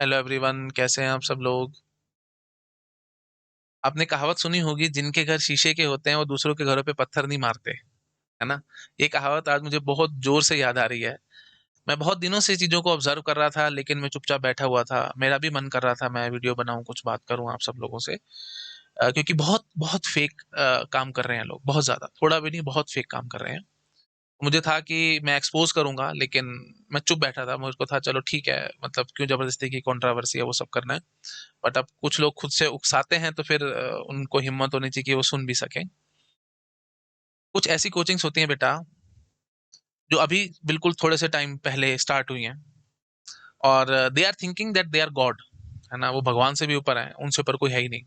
Hello everyone, कैसे हैं आप सब लोग। आपने कहावत सुनी होगी, जिनके घर शीशे के होते हैं वो दूसरों के घरों पे पत्थर नहीं मारते, है ना। ये कहावत आज मुझे बहुत जोर से याद आ रही है। मैं बहुत दिनों से चीजों को ऑब्जर्व कर रहा था, लेकिन मैं चुपचाप बैठा हुआ था। मेरा भी मन कर रहा था मैं वीडियो बनाऊं, कुछ बात करूं आप सब लोगों से। क्योंकि बहुत बहुत फेक काम कर रहे हैं लोग, बहुत ज्यादा, थोड़ा भी नहीं, बहुत फेक काम कर रहे हैं। मुझे था कि मैं एक्सपोज करूंगा, लेकिन मैं चुप बैठा था। मुझको था चलो ठीक है, मतलब क्यों जबरदस्ती की कंट्रोवर्सी है वो सब करना है। बट अब कुछ लोग खुद से उकसाते हैं, तो फिर उनको हिम्मत होनी चाहिए कि वो सुन भी सकें। कुछ ऐसी कोचिंग्स होती हैं बेटा, जो अभी बिल्कुल थोड़े से टाइम पहले स्टार्ट हुई हैं, और they are thinking that they are god, है ना। वो भगवान से भी ऊपर है, उनसे ऊपर कोई है ही नहीं।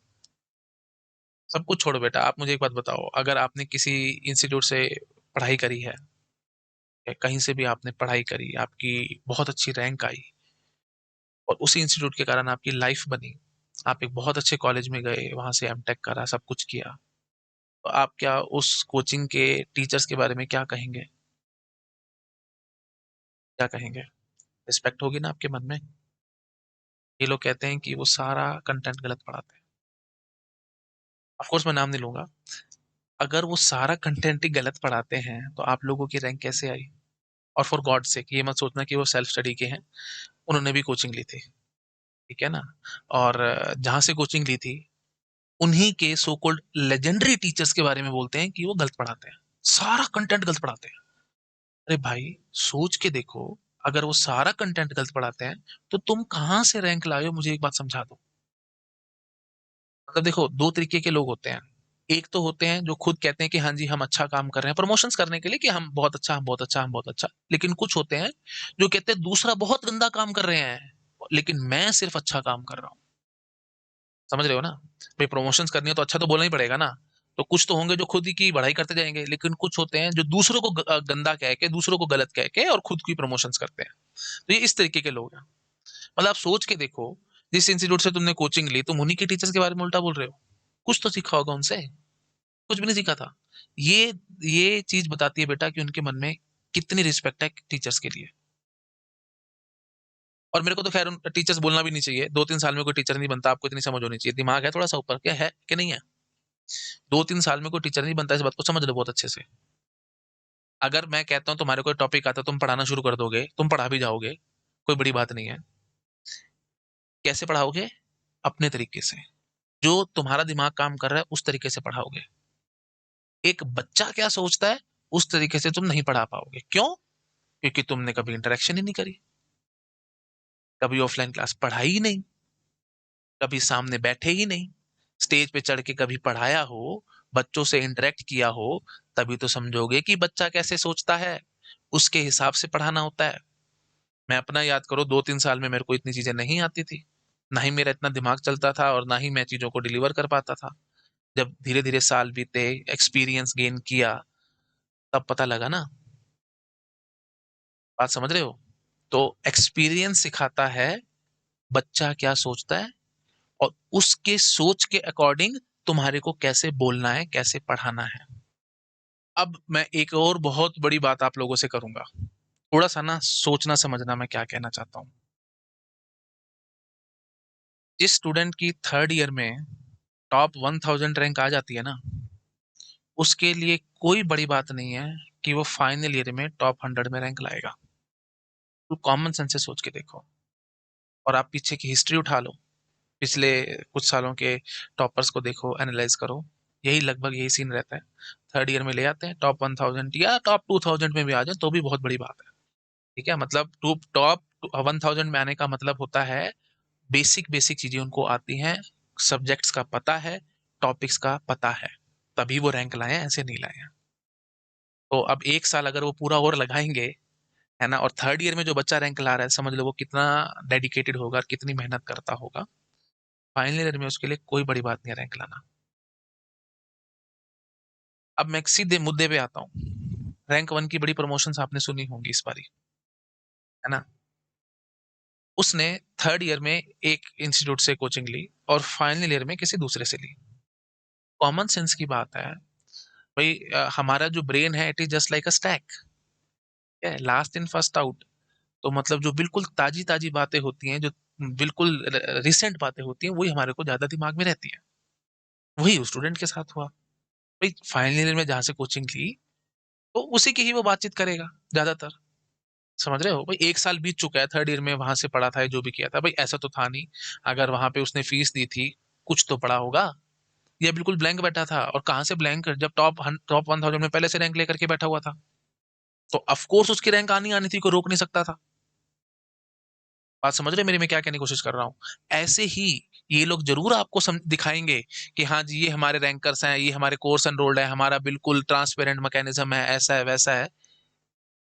सब कुछ छोड़ो बेटा, आप मुझे एक बात बताओ, अगर आपने किसी इंस्टीट्यूट से पढ़ाई करी है, या कहीं से भी आपने पढ़ाई करी, आपकी बहुत अच्छी रैंक आई, और उसी इंस्टीट्यूट के कारण आपकी लाइफ बनी, आप एक बहुत अच्छे कॉलेज में गए, वहां से एमटेक करा, सब कुछ किया, तो आप क्या उस कोचिंग के टीचर्स के बारे में क्या कहेंगे? क्या कहेंगे? रिस्पेक्ट होगी ना आपके मन में? ये लोग कहते हैं कि वो सारा कंटेंट गलत पढ़ाते हैं। ऑफ कोर्स मैं नाम नहीं लूंगा। अगर वो सारा कंटेंट ही गलत पढ़ाते हैं, तो आप लोगों की रैंक कैसे आई? और फॉर गॉड से ये मत सोचना कि वो सेल्फ स्टडी के हैं, उन्होंने भी कोचिंग ली थी, ठीक है ना। और जहां से कोचिंग ली थी, उन्हीं के सो कॉल्ड लेजेंडरी टीचर्स के बारे में बोलते हैं कि वो गलत पढ़ाते हैं, सारा कंटेंट गलत पढ़ाते हैं। अरे भाई, सोच के देखो, अगर वो सारा कंटेंट गलत पढ़ाते हैं, तो तुम कहां से रैंक लाए हो, मुझे एक बात समझा दो। मतलब देखो, दो तरीके के लोग होते हैं। एक तो होते हैं जो खुद कहते हैं कि हाँ जी हम अच्छा काम कर रहे हैं, प्रमोशंस करने के लिए कि हम बहुत अच्छा, हम बहुत अच्छा, हम बहुत अच्छा। लेकिन कुछ होते हैं जो कहते हैं दूसरा बहुत गंदा काम कर रहे हैं, लेकिन मैं सिर्फ अच्छा काम कर रहा हूँ। समझ रहे हो ना। भाई, प्रमोशंस करनी है तो अच्छा तो बोलना ही पड़ेगा ना। तो कुछ तो होंगे जो खुद ही की बढ़ाई करते जाएंगे, लेकिन कुछ होते हैं जो दूसरों को गंदा कह के, दूसरों को गलत कह के, और खुद की प्रमोशंस करते हैं। तो ये इस तरीके के लोग हैं। मतलब आप सोच के देखो, जिस इंस्टीट्यूट से तुमने कोचिंग ली, तुम उन्हीं के टीचर्स के बारे में उल्टा बोल रहे हो। कुछ तो सीखा होगा उनसे। कुछ भी नहीं सीखा था। ये ये चीज बताती है बेटा कि उनके मन में कितनी रिस्पेक्ट है टीचर्स के लिए। और मेरे को तो खैर टीचर्स बोलना भी नहीं चाहिए, 2-3 साल में कोई टीचर नहीं बनता, आपको इतनी समझ होनी चाहिए, दिमाग है थोड़ा सा ऊपर, क्या है कि नहीं है। 2-3 साल में कोई टीचर नहीं बनता, इस बात को समझ लो बहुत अच्छे से। अगर मैं कहता हूँ तुम्हारे कोई टॉपिक आता है, तुम पढ़ाना शुरू कर दोगे, तुम पढ़ा भी जाओगे, कोई बड़ी बात नहीं है। कैसे पढ़ाओगे? अपने तरीके से, जो तुम्हारा दिमाग काम कर रहा है उस तरीके से पढ़ाओगे। एक बच्चा क्या सोचता है, उस तरीके से तुम नहीं पढ़ा पाओगे। क्यों? क्योंकि तुमने कभी इंटरेक्शन ही नहीं करी, कभी ऑफलाइन क्लास पढ़ाई ही नहीं, कभी सामने बैठे ही नहीं, स्टेज पे चढ़ के कभी पढ़ाया हो, बच्चों से इंटरेक्ट किया हो, तभी तो समझोगे कि बच्चा कैसे सोचता है। उसके हिसाब से पढ़ाना होता है। मैं अपना याद करो, 2-3 साल में मेरे को इतनी चीजें नहीं आती थी, ना ही मेरा इतना दिमाग चलता था, और ना ही मैं चीजों को डिलीवर कर पाता था। जब धीरे धीरे साल बीते, एक्सपीरियंस गेन किया, तब पता लगा ना। बात समझ रहे हो? तो एक्सपीरियंस सिखाता है बच्चा क्या सोचता है, और उसके सोच के अकॉर्डिंग तुम्हारे को कैसे बोलना है, कैसे पढ़ाना है। अब मैं एक और बहुत बड़ी बात आप लोगों से करूंगा, थोड़ा सा ना सोचना समझना मैं क्या कहना चाहता हूँ। जिस स्टूडेंट की थर्ड ईयर में टॉप 1000 रैंक आ जाती है ना, उसके लिए कोई बड़ी बात नहीं है कि वो फाइनल ईयर में टॉप 100 में रैंक लाएगा। तो कॉमन सेंस से सोच के देखो, और आप पीछे की हिस्ट्री उठा लो, पिछले कुछ सालों के टॉपर्स को देखो, एनालाइज करो। यही लगभग यही सीन रहता है। थर्ड ईयर में ले आते हैं, टॉप 1000 या टॉप 2000 में भी आ जाए तो भी बहुत बड़ी बात है। ठीक है, मतलब टॉप 1000 में आने का मतलब होता है बेसिक बेसिक चीजें उनको आती हैं, सब्जेक्ट्स का पता है, टॉपिक्स का पता है, तभी वो रैंक लाए हैं, ऐसे नहीं लाए हैं। तो अब एक साल अगर वो पूरा और लगाएंगे, है ना, और थर्ड ईयर में जो बच्चा रैंक ला रहा है, समझ लो वो कितना डेडिकेटेड होगा, कितनी मेहनत करता होगा। फाइनल ईयर में उसके लिए कोई बड़ी बात नहीं है रैंक लाना। अब मैं सीधे मुद्दे पे आता हूँ। रैंक वन की बड़ी प्रमोशंस आपने सुनी होंगी इस बारी, है ना। उसने थर्ड ईयर में एक इंस्टीट्यूट से कोचिंग ली, और फाइनल ईयर में किसी दूसरे से ली। कॉमन सेंस की बात है भाई। हमारा जो ब्रेन है, it is just like a stack, है लास्ट इन फर्स्ट आउट। तो मतलब जो बिल्कुल ताजी-ताजी बातें होती हैं, जो बिल्कुल रिसेंट बातें होती हैं, वही हमारे को ज़्यादा दिमाग में रहती हैं। वही उस स्टूडेंट के साथ हुआ। भाई फाइनल ईयर में जहाँ से कोचिंग ली, तो उसी की ही वो बातचीत करेगा ज़्यादातर। समझ रहे हो? भाई 1 साल बीत चुका है, थर्ड ईयर में वहाँ से पढ़ा था, जो भी किया था। भाई ऐसा तो था नहीं, अगर वहाँ पे उसने फीस दी थी, कुछ तो पढ़ा होगा। ये बिल्कुल ब्लैंक बैठा था, और कहाँ से ब्लैंक, जब टॉप 1000 में पहले से रैंक लेकर के बैठा हुआ था। तो ऑफ कोर्स उसकी रैंक आनी आनी थी, कोई रोक नहीं सकता था। बात समझ रहे हैं मेरी, मैं क्या कहने की कोशिश कर रहा हूँ? ऐसे ही ये लोग ज़रूर आपको दिखाएँगे कि हाँ जी, ये हमारे रैंकर्स हैं, ये हमारे कोर्स एनरोल्ड है, हमारा बिल्कुल ट्रांसपेरेंट मैकेनिज़्म है, ऐसा है, वैसा है।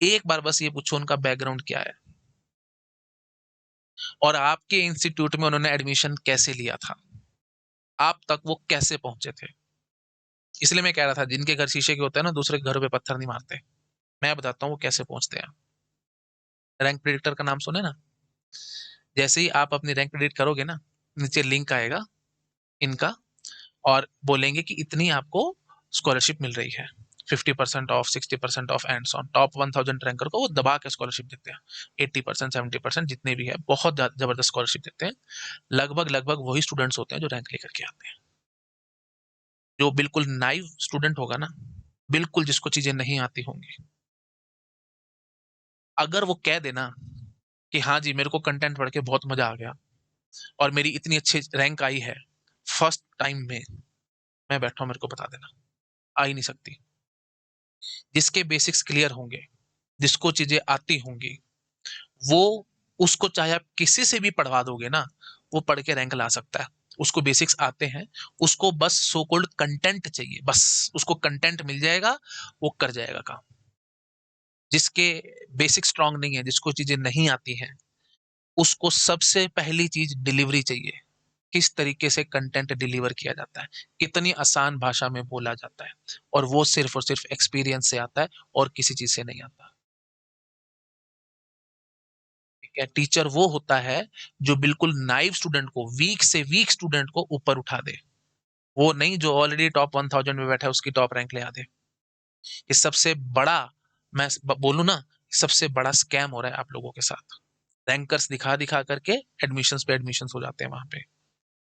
एक बार बस ये पूछो उनका बैकग्राउंड क्या है? और आपके इंस्टीट्यूट में उन्होंने एडमिशन कैसे लिया था? आप तक वो कैसे पहुँचे थे? इसलिए मैं कह रहा था, जिनके घर शीशे के होते हैं ना, दूसरे के घरों पे पत्थर नहीं मारते। मैं बताता हूँ वो कैसे पहुँचते हैं। रैंक प्रेडिक्टर का नाम सुने ना? जैसे ही आप अपनी रैंक प्रेडिक्ट करोगे ना, नीचे लिंक आएगा इनका, और बोलेंगे कि इतनी आपको स्कॉलरशिप मिल रही है। 50% of, 60% of, and so on. Top 1000 ranker को वो दबा के स्कॉलरशिप देते हैं। 80%, 70% जितने भी है, बहुत जबरदस्त स्कॉलरशिप देते हैं। लगभग लगभग वही स्टूडेंट्स होते हैं जो रैंक लेकर के आते हैं। जो बिल्कुल नाइव स्टूडेंट होगा ना, बिल्कुल जिसको चीजें नहीं आती होंगी, अगर वो कह देना कि हाँ जी, मेरे को कंटेंट पढ़ के बहुत मजा आ गया, और मेरी इतनी अच्छी रैंक आई है फर्स्ट टाइम में, मैं बैठा हूं, मेरे को बता देना। आ ही नहीं सकती। जिसके बेसिक्स क्लियर होंगे, जिसको चीजें आती होंगी, वो, उसको चाहे आप किसी से भी पढ़वा दोगे ना, वो पढ़ के रैंक ला सकता है। उसको बेसिक्स आते हैं, उसको बस सो कॉल्ड कंटेंट चाहिए, बस उसको कंटेंट मिल जाएगा, वो कर जाएगा काम। जिसके बेसिक स्ट्रांग नहीं है, जिसको चीजें नहीं आती हैं, उसको सबसे पहली चीज डिलीवरी चाहिए। किस तरीके से कंटेंट डिलीवर किया जाता है, कितनी आसान भाषा में बोला जाता है, और वो सिर्फ और सिर्फ एक्सपीरियंस से आता है, और किसी चीज से नहीं आता। ठीक है? टीचर वो होता है जो बिल्कुल नाइव स्टूडेंट को, वीक से वीक स्टूडेंट को ऊपर उठा दे। वो नहीं जो ऑलरेडी टॉप 1000 में बैठा है उसकी टॉप रैंक ले आ दे। ये सबसे बड़ा, मैं बोलूं ना, सबसे बड़ा स्कैम हो रहा है आप लोगों के साथ। रैंकर्स दिखा दिखा करके एडमिशंस पे एडमिशंस हो जाते हैं वहां पे।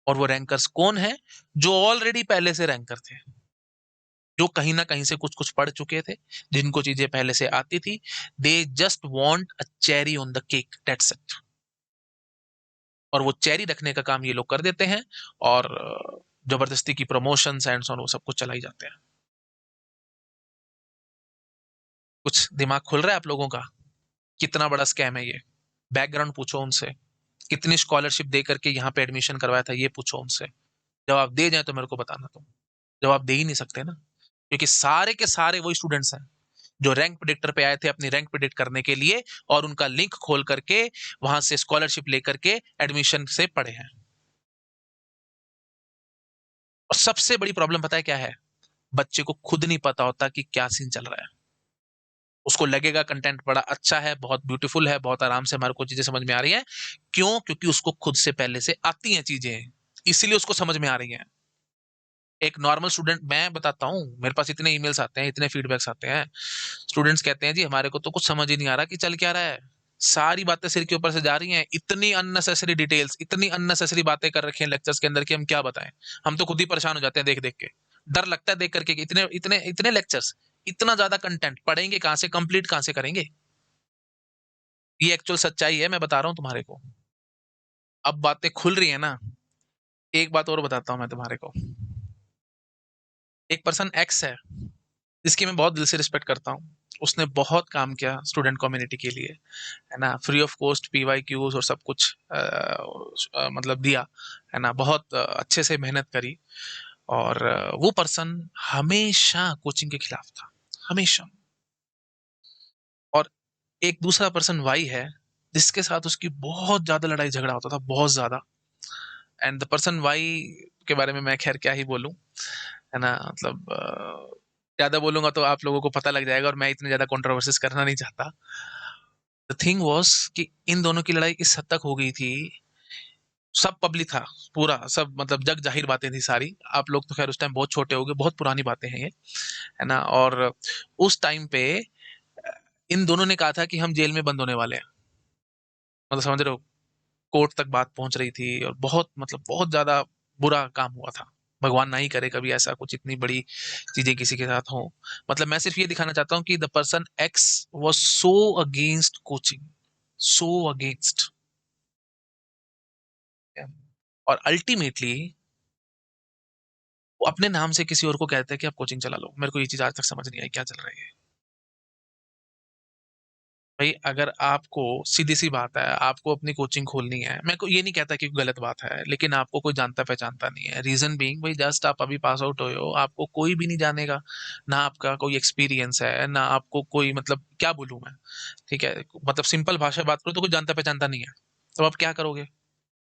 और वो रैंकर्स कौन है? जो ऑलरेडी पहले से रैंकर थे, जो कहीं ना कहीं से कुछ कुछ पढ़ चुके थे, जिनको चीजें पहले से आती थी। They just want a cherry on the cake, that's it. और वो चेरी रखने का काम ये लोग कर देते हैं, और जबरदस्ती की प्रमोशन एंड सो ऑन, वो सब कुछ चलाई जाते हैं। कुछ दिमाग खुल रहा है आप लोगों का? कितना बड़ा स्कैम है ये? बैकग्राउंड पूछो उनसे, कितनी स्कॉलरशिप दे करके यहाँ पे एडमिशन करवाया था, ये पूछो उनसे। जवाब दे जाए तो मेरे को बताना तुम। जवाब दे ही नहीं सकते ना, क्योंकि सारे के सारे वही स्टूडेंट्स हैं जो रैंक प्रेडिक्टर पे आए थे अपनी रैंक प्रेडिक्ट करने के लिए, और उनका लिंक खोल करके वहां से स्कॉलरशिप लेकर के एडमिशन से पढ़े हैं। और सबसे बड़ी प्रॉब्लम पता है क्या है? बच्चे को खुद नहीं पता होता कि क्या सीन चल रहा है। उसको लगेगा कंटेंट बड़ा अच्छा है, बहुत ब्यूटीफुल है, बहुत आराम से हमारे को चीजें समझ में आ रही हैं। क्यों? क्योंकि उसको खुद से पहले से आती हैं चीजें, इसीलिए उसको समझ में आ रही हैं। एक नॉर्मल स्टूडेंट, मैं बताता हूँ, मेरे पास इतने ईमेल्स आते हैं, इतने फीडबैक्स आते हैं। स्टूडेंट्स कहते हैं जी हमारे को तो कुछ समझ ही नहीं आ रहा कि चल क्या रहा है, सारी बातें सिर के ऊपर से जा रही हैं, इतनी अननेसेसरी डिटेल्स, इतनी अननेसेसरी बातें कर रखी हैं लेक्चर्स के अंदर कि हम क्या बताएं। हम तो खुद ही परेशान हो जाते हैं देख देख के। डर लगता है देख करके कि इतने इतने इतने लेक्चर्स, इतना ज्यादा कंटेंट पढ़ेंगे कहाँ से, कंप्लीट कहाँ से करेंगे? ये एक्चुअल सच्चाई है, मैं बता रहा हूँ तुम्हारे को। अब बातें खुल रही है ना। एक बात और बताता हूँ मैं तुम्हारे को। एक पर्सन एक्स है, जिसकी मैं बहुत दिल से रिस्पेक्ट करता हूँ। उसने बहुत काम किया स्टूडेंट कम्युनिटी के लिए, है ना, free of cost PY Qs और सब कुछ मतलब दिया, है ना, बहुत अच्छे से मेहनत करी। और वो पर्सन हमेशा कोचिंग के खिलाफ था, हमेशा। और एक दूसरा पर्सन वाई है, जिसके साथ उसकी बहुत ज्यादा लड़ाई झगड़ा होता था, बहुत ज्यादा। एंड द पर्सन वाई के बारे में मैं खैर क्या ही बोलूं, है ना, मतलब ज्यादा बोलूंगा तो आप लोगों को पता लग जाएगा, और मैं इतने ज्यादा कंट्रोवर्सीज करना नहीं चाहता। द थिंग वाज कि इन दोनों की लड़ाई इस हद तक हो गई थी, सब पब्लिक था, पूरा सब, मतलब जग जाहिर बातें थी सारी। आप लोग तो खैर उस टाइम बहुत छोटे हो गए, बहुत पुरानी बातें हैं ये, है ना। और उस टाइम पे इन दोनों ने कहा था कि हम जेल में बंद होने वाले हैं। मतलब समझ रहे हो, कोर्ट तक बात पहुंच रही थी और बहुत मतलब बहुत ज्यादा बुरा काम हुआ था। भगवान ना ही करे कभी ऐसा कुछ, इतनी बड़ी चीजें किसी के साथ हो। मतलब मैं सिर्फ ये दिखाना चाहता हूँ कि the person x was so against coaching, so against. और अल्टीमेटली वो अपने नाम से किसी और को कहते हैं कि आप कोचिंग चला लो। मेरे को ये चीज आज तक समझ नहीं आई क्या चल रही है। भाई अगर आपको, सीधी सी बात है, आपको अपनी कोचिंग खोलनी है, मैं को ये नहीं कहता कि गलत बात है, लेकिन आपको कोई जानता पहचानता नहीं है। रीजन बीइंग भाई जस्ट आप अभी पास आउट हुए हो, आपको कोई भी नहीं जानेगा, ना आपका कोई एक्सपीरियंस है, ना आपको कोई मतलब क्या बोलूं मैं, ठीक है, मतलब सिंपल भाषा में बात करूं तो कोई जानता पहचानता नहीं है। तो आप क्या करोगे?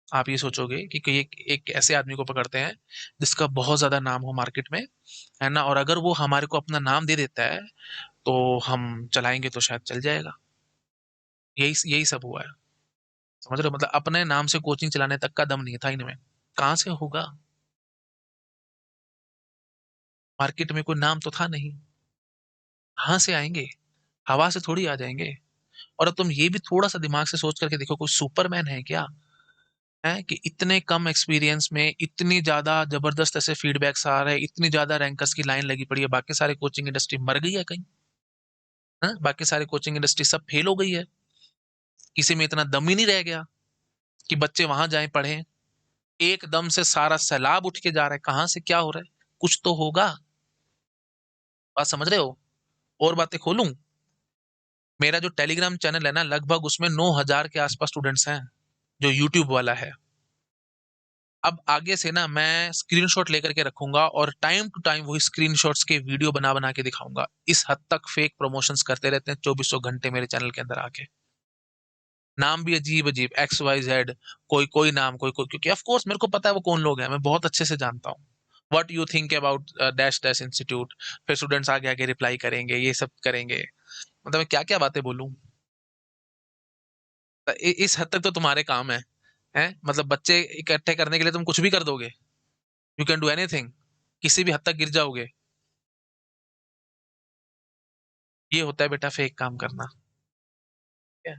आप ये सोचोगे कि कोई एक ऐसे आदमी को पकड़ते हैं जिसका बहुत ज्यादा नाम हो मार्केट में, है ना, और अगर वो हमारे को अपना नाम दे देता है तो हम चलाएंगे तो शायद चल जाएगा। यही यही सब हुआ है। समझ रहे हो, मतलब अपने नाम से कोचिंग चलाने तक का दम नहीं था इनमें। कहाँ से होगा? मार्केट में कोई नाम तो था नहीं, कहाँ से आएंगे? हवा से थोड़ी आ जाएंगे। और अब तुम ये भी थोड़ा सा दिमाग से सोच करके देखो, कोई सुपरमैन है क्या, है कि इतने कम एक्सपीरियंस में इतनी ज्यादा जबरदस्त ऐसे फीडबैक्स आ रहे हैं, इतनी ज्यादा रैंकर्स की लाइन लगी पड़ी है, बाकी सारे कोचिंग इंडस्ट्री मर गई है कहीं? है, बाकी सारी कोचिंग इंडस्ट्री सब फेल हो गई है। किसी में इतना दम ही नहीं रह गया कि बच्चे वहां जाएं पढ़ें। एकदम से सारा सैलाब उठ के जा रहा है, कहाँ से क्या हो रहा है? कुछ तो होगा। बात समझ रहे हो? और बातें खोलूं? मेरा जो टेलीग्राम चैनल है ना, लगभग उसमें 9,000 के आसपास स्टूडेंट्स हैं, जो यूट्यूब वाला है। अब आगे से ना मैं स्क्रीनशॉट लेकर के रखूंगा और टाइम टू टाइम वही स्क्रीनशॉट्स के वीडियो बना बना के दिखाऊंगा। इस हद तक फेक प्रमोशंस करते रहते हैं 2400 घंटे मेरे चैनल के अंदर आके। नाम भी अजीब अजीब, एक्स वाई जेड, कोई कोई नाम, कोई कोई, क्योंकि ऑफ कोर्स मेरे को पता है वो कौन लोग हैं, मैं बहुत अच्छे से जानता हूँ। What you think about dash dash institute. फिर स्टूडेंट्स आगे आगे रिप्लाई करेंगे, ये सब करेंगे। मतलब मैं क्या क्या बातें बोलूं। इस हद तक तो तुम्हारे काम है, हैं? मतलब बच्चे इकट्ठे करने के लिए तुम कुछ भी कर दोगे। यू कैन डू एनीथिंग, किसी भी हद तक गिर जाओगे। ये होता है बेटा फेक काम करना। ठीक है?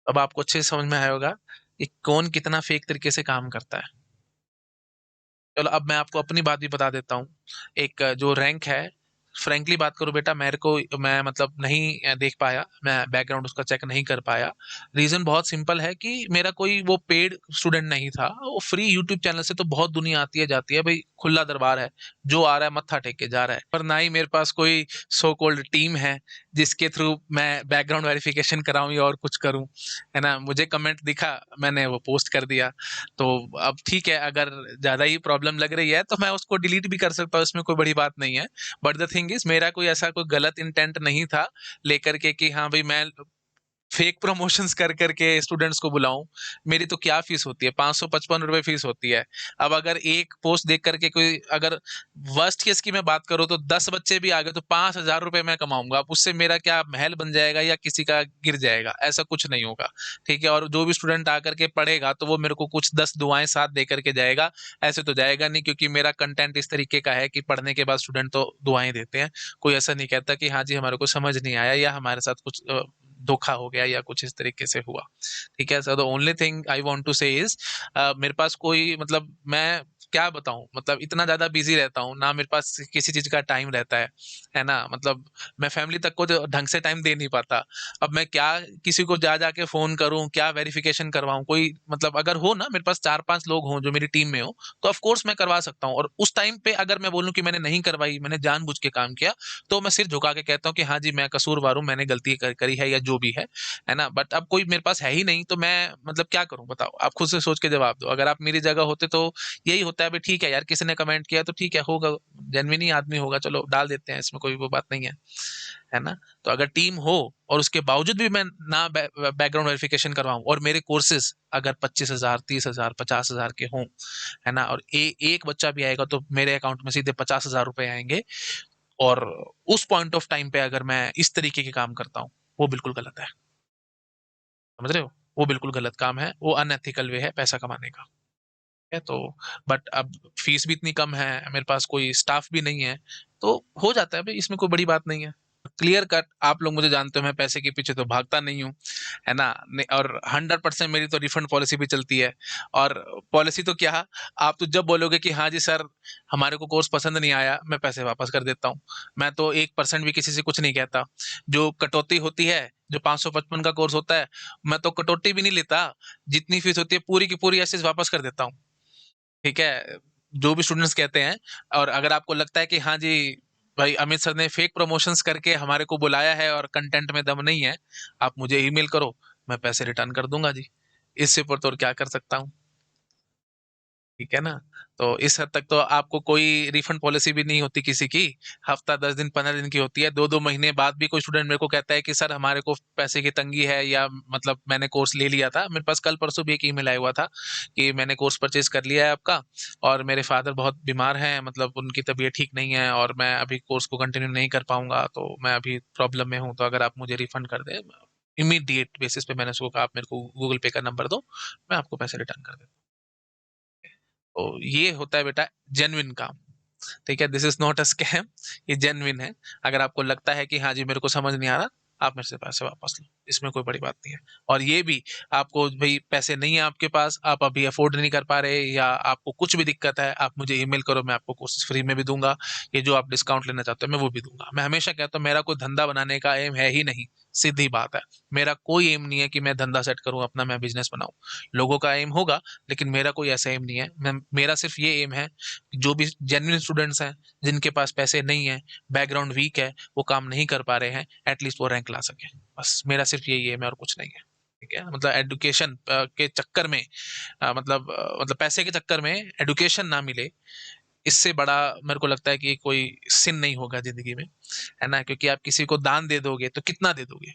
अब आपको अच्छे से समझ में आया होगा कि कौन कितना फेक तरीके से काम करता है। चलो अब मैं आपको अपनी बात भी बता देता हूँ। एक जो रैंक है, फ्रैंकली बात करूं बेटा, मेरे को मैं मतलब नहीं देख पाया, मैं बैकग्राउंड उसका चेक नहीं कर पाया। रीजन बहुत सिंपल है कि मेरा कोई वो पेड स्टूडेंट नहीं था, वो फ्री यूट्यूब चैनल से तो बहुत दुनिया आती है जाती है भाई, खुला दरबार है, जो आ रहा है मत्था टेक के जा रहा है। पर ना ही मेरे पास कोई सो कॉल्ड टीम है जिसके थ्रू मैं बैकग्राउंड वेरिफिकेशन कराऊं या और कुछ करूं, है ना। मुझे कमेंट दिखा, मैंने वो पोस्ट कर दिया। तो अब ठीक है, अगर ज्यादा ही प्रॉब्लम लग रही है तो मैं उसको डिलीट भी कर सकता हूँ, इसमें कोई बड़ी बात नहीं है। बट द थिंग इज, मेरा कोई ऐसा कोई गलत इंटेंट नहीं था लेकर के कि हाँ भाई मैं फेक प्रमोशंस कर करके स्टूडेंट्स को बुलाऊं। मेरी तो क्या फीस होती है, 555 रुपए फीस होती है। अब अगर एक पोस्ट देख करके कोई, अगर वर्स्ट केस की मैं बात करूं तो 10 बच्चे भी आ गए तो 5,000 रुपए मैं कमाऊंगा। अब उससे मेरा क्या महल बन जाएगा या किसी का गिर जाएगा, ऐसा कुछ नहीं होगा। ठीक है, और जो भी स्टूडेंट आकर के पढ़ेगा तो वो मेरे को कुछ 10 दुआएं साथ दे करके जाएगा। ऐसे तो जाएगा नहीं, क्योंकि मेरा कंटेंट इस तरीके का है कि पढ़ने के बाद स्टूडेंट तो दुआएं देते हैं। कोई ऐसा नहीं कहता कि हाँ जी हमारे को समझ नहीं आया या हमारे साथ कुछ धोखा हो गया या कुछ इस तरीके से हुआ। ठीक है, so the only thing I want to say is, मेरे पास कोई मतलब मैं क्या बताऊं, मतलब इतना ज्यादा बिजी रहता हूं ना, मेरे पास किसी चीज का टाइम रहता है ना। मतलब मैं फैमिली तक को तो ढंग से टाइम दे नहीं पाता। अब मैं क्या किसी को जा जाके फोन करूं, क्या वेरिफिकेशन करवाऊं, कोई मतलब अगर हो ना मेरे पास 4-5 लोग हों जो मेरी टीम में हो, तो ऑफ कोर्स मैं करवा सकता हूं। और उस टाइम पे अगर मैं बोलूं कि मैंने नहीं करवाई, मैंने जानबूझ के काम किया, तो मैं सिर झुका के कहता हूँ कि हाँ जी मैं कसूरवार हूँ, मैंने गलती करी है या जो भी है ना। बट अब कोई मेरे पास है ही नहीं तो मैं मतलब क्या करूं बताओ, आप खुद से सोच के जवाब दो। अगर आप मेरी जगह होते तो यही होता है भाई, ठीक है यार किसी ने कमेंट किया तो ठीक है, होगा, जेन्युइन ही आदमी होगा, चलो डाल देते हैं, इसमें कोई वो बात नहीं है ना। तो अगर टीम हो और उसके बावजूद भी मैं ना बैकग्राउंड वेरिफिकेशन करवाऊं, और मेरे कोर्सेज अगर 25,000 30,000 50,000 के हों, है ना, और एक बच्चा भी आएगा तो मेरे अकाउंट में सीधे 50,000 रुपए आएंगे, और उस पॉइंट ऑफ टाइम पे अगर मैं इस तरीके के काम करता हूँ, वो बिल्कुल गलत है। समझ रहे हो? वो बिल्कुल गलत काम है, वो अनएथिकल वे है पैसा कमाने का। है तो, बट अब फीस भी इतनी कम है, मेरे पास कोई स्टाफ भी नहीं है, तो हो जाता है भाई, इसमें कोई बड़ी बात नहीं है। क्लियर कट, आप लोग मुझे जानते हो, मैं पैसे के पीछे तो भागता नहीं हूँ। है ना? और 100% मेरी तो रिफंड पॉलिसी भी चलती है। और पॉलिसी तो क्या, आप तो जब बोलोगे कि हाँ जी सर, हमारे को कोर्स पसंद नहीं आया, मैं पैसे वापस कर देता हूँ। मैं तो 1% भी किसी से कुछ नहीं कहता। जो कटौती होती है, जो 555 का कोर्स होता है, मैं तो कटौती भी नहीं लेता। जितनी फीस होती है पूरी की पूरी ऐसे वापस कर देता हूँ। ठीक है? जो भी स्टूडेंट्स कहते हैं, और अगर आपको लगता है कि हाँ जी भाई, अमित सर ने फेक प्रमोशंस करके हमारे को बुलाया है और कंटेंट में दम नहीं है, आप मुझे ईमेल करो, मैं पैसे रिटर्न कर दूंगा जी। इससे ऊपर तो और क्या कर सकता हूँ? ठीक है ना? तो इस हद तक तो आपको कोई रिफंड पॉलिसी भी नहीं होती किसी की। हफ्ता 10 दिन 15 दिन की होती है। 2-2 महीने बाद भी कोई स्टूडेंट मेरे को कहता है कि सर हमारे को पैसे की तंगी है, या मतलब मैंने कोर्स ले लिया था, मेरे पास कल परसों भी एक ईमेल आया हुआ था कि मैंने कोर्स परचेज कर लिया है आपका, और मेरे फादर बहुत बीमार हैं, मतलब उनकी तबीयत ठीक नहीं है, और मैं अभी कोर्स को कंटिन्यू नहीं कर पाऊंगा, तो मैं अभी प्रॉब्लम में हूँ, तो अगर आप मुझे रिफंड कर दें इमीडिएट बेसिस पे। मैंने उसको कहा आप मेरे को गूगल पे का नंबर दो, मैं आपको पैसे रिटर्न कर देता हूँ। तो ये होता है बेटा जेन्युइन काम। ठीक है, this is not a scam, ये जेन्युइन है। अगर आपको लगता है कि हाँ जी मेरे को समझ नहीं आ रहा, आप मेरे से पैसे वापस लो, इसमें कोई बड़ी बात नहीं है। और ये भी, आपको भाई पैसे नहीं है आपके पास, आप अभी अफोर्ड नहीं कर पा रहे, या आपको कुछ भी दिक्कत है, आप मुझे ईमेल करो, मैं आपको कोर्सेज फ्री में भी दूंगा। ये जो आप डिस्काउंट लेना चाहते हो मैं वो भी दूंगा। मैं हमेशा कहता हूँ मेरा कोई धंधा बनाने का एम है ही नहीं, सीधी बात है। मेरा कोई एम नहीं है कि मैं धंधा सेट करूं अपना, मैं बिजनेस बनाऊं। लोगों का एम होगा, लेकिन मेरा कोई ऐसा एम नहीं है। मेरा सिर्फ ये एम है, जो भी जेन्युइन स्टूडेंट्स हैं, जिनके पास पैसे नहीं है, बैकग्राउंड वीक है, वो काम नहीं कर पा रहे हैं, एटलीस्ट वो रैंक ला सके। बस मेरा सिर्फ यही एम है और कुछ नहीं है। ठीक है, मतलब एडुकेशन के चक्कर में, मतलब पैसे के चक्कर में एडुकेशन ना मिले, इससे बड़ा मेरे को लगता है कि कोई सिन नहीं होगा जिंदगी में, है ना? क्योंकि आप किसी को दान दे दोगे तो कितना दे दोगे?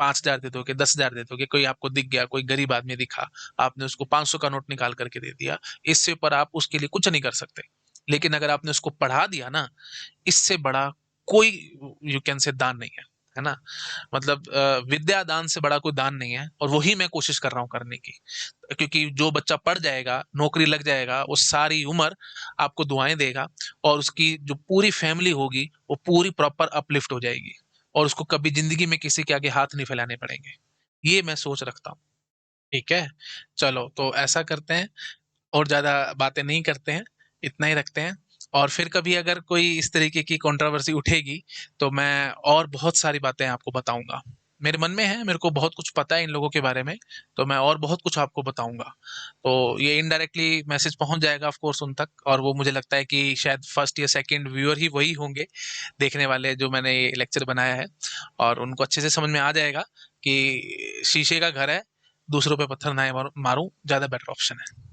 5,000 दे दोगे, 10,000 दे दोगे, कोई आपको दिख गया, कोई गरीब आदमी दिखा, आपने उसको 500 का नोट निकाल करके दे दिया, इससे ऊपर आप उसके लिए कुछ नहीं कर सकते। लेकिन अगर आपने उसको पढ़ा दिया ना, इससे बड़ा कोई, यू कैन से, दान नहीं है ना? मतलब विद्या दान से बड़ा कोई दान नहीं है, और वही मैं कोशिश कर रहा हूँ करने की। क्योंकि जो बच्चा पढ़ जाएगा, नौकरी लग जाएगा, वो सारी उम्र आपको दुआएं देगा, और उसकी जो पूरी फैमिली होगी वो पूरी प्रॉपर अपलिफ्ट हो जाएगी, और उसको कभी जिंदगी में किसी के आगे हाथ नहीं फैलाने पड़ेंगे। ये मैं सोच रखता हूँ। ठीक है, चलो तो ऐसा करते हैं, और ज़्यादा बातें नहीं करते हैं, इतना ही रखते हैं। और फिर कभी अगर कोई इस तरीके की कंट्रोवर्सी उठेगी, तो मैं और बहुत सारी बातें आपको बताऊंगा। मेरे मन में है, मेरे को बहुत कुछ पता है इन लोगों के बारे में, तो मैं और बहुत कुछ आपको बताऊंगा। तो ये इनडायरेक्टली मैसेज पहुंच जाएगा ऑफ कोर्स उन तक, और वो मुझे लगता है कि शायद फर्स्ट या सेकंड व्यूअर ही वही होंगे, देखने वाले, जो मैंने ये लेक्चर बनाया है। और उनको अच्छे से समझ में आ जाएगा कि शीशे का घर है, दूसरों पे पत्थर ना मारूं, ज़्यादा बेटर ऑप्शन है।